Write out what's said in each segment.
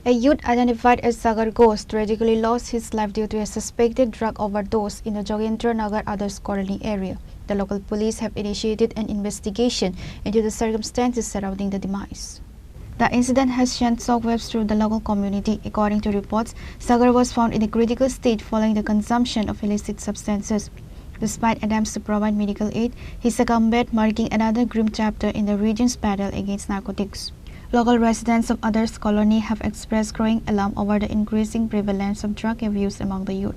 A youth identified as Sagar Ghosh tragically lost his life due to a suspected drug overdose in the Jogendranagar Adarsh Colony area. The local police have initiated an investigation into the circumstances surrounding the demise. The incident has sent shockwaves through the local community. According to reports, Sagar was found in a critical state following the consumption of illicit substances. Despite attempts to provide medical aid, he succumbed, marking another grim chapter in the region's battle against narcotics. Local residents of Adarsh Colony have expressed growing alarm over the increasing prevalence of drug abuse among the youth.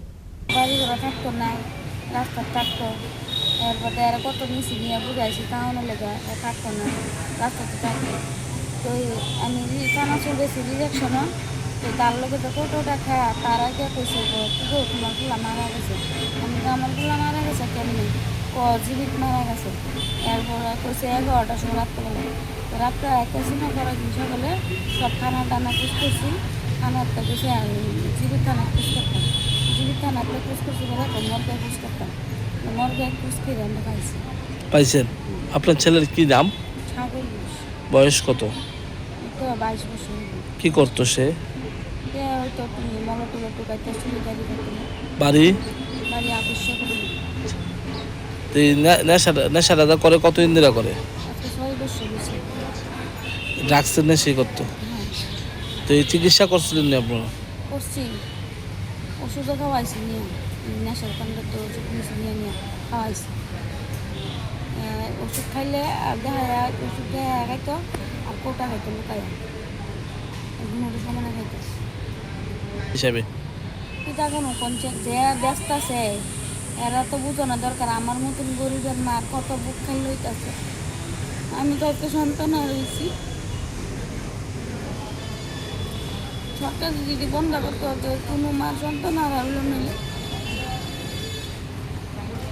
রাতে casino করার বিষয় বলে সব খানা টানা পুষ করছি খানাতে গেছে জীবিত থানা পুষ করতাম জীবিত থানাতে পুষ করছি বলে মর্গে পুষ করতাম মর্গে পুষ করে আমরা পাইছি পাইছেন। আপনার ছেলের কি নাম? সাগর ঘোষ। বয়স কত? তো 22 বছর। কি করতো সে? তো তুমি মলটুলো টুকাইতে সুবিধারি করতো বাড়ি বাড়ি আবশ্যক নেশাটা করে কতদিন ধরে করে? 6 বছর হয়েছে। ড্রাগসের নেশা করতো। তো এই চিকিৎসা করছিলেন না আপনারা? করছি, ওষুধও খাওয়াইছি নিয়ে নেশার কারণে তো ওষুধ নিয়ে খাওয়াইছি। ওষুধ খাইলে দেখা যায় ওষুধ খাইতো আর কোটা খাইতো লুকাইয়া ঘুমোর সমানে খাইতো হিসাবে পিতা কোনো পঞ্চায়েত যে ব্যস্ত আছে এরা তো বুঝানো দরকার। আমার মতন গরিবের মার কত বুক খাই লইতেছে। আমি তো একটা সন্তান রয়েছি, সরকার যদি বন্ধ করতে হতো কোনো মার সন্তান আর হইল নিলে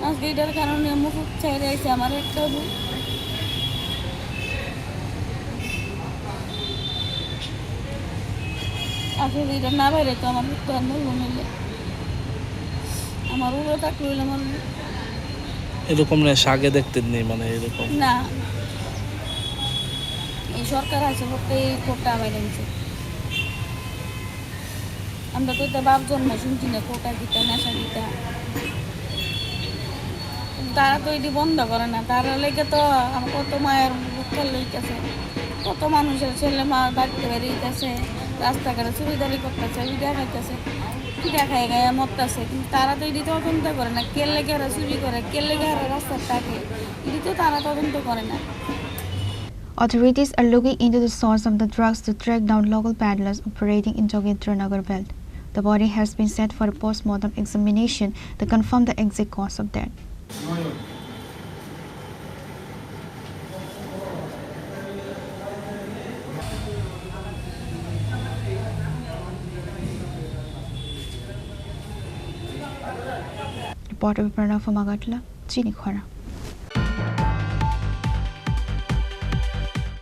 আজকে এটার কারণে মুখ ছেড়ে আছে আমার একটা বুক। আসলে এটা না বাইরে তো আমার তো আর মূল্য নিলে আমার উড়ো থাকলে হইলে আমার এরকম নেশা আগে দেখতেন নেই মানে এরকম না। এই সরকার আছে বলতে এই কোটা বাইরে নিচ্ছে। আমরা তো বাপ জন্ম শুনছি না কোটা দিতা নেশা দিতা, তারা তো এটি বন্ধ করে না। তারা লেগে তো আমার কত মায়ের বুকের লইতেছে, কত মানুষের ছেলে মা বাড়িতে বেরিয়েছে, রাস্তাঘাটে চুরিদারি করতেছে, বিড়া খাইতেছে, পিঠা খাই গায়ে মরতেছে। কিন্তু তারা তো এটি তদন্ত করে না। কে লেগে এরা চুরি করে, কে লেগে এরা রাস্তার থাকে, এটি তো তারা তদন্ত করে না। Authorities are looking into the source of the drugs to track down local peddlers operating in Jogendranagar belt. The body has been sent for a post-mortem examination to confirm the exact cause of death. Reporter from Agartala, Chini, Khorang.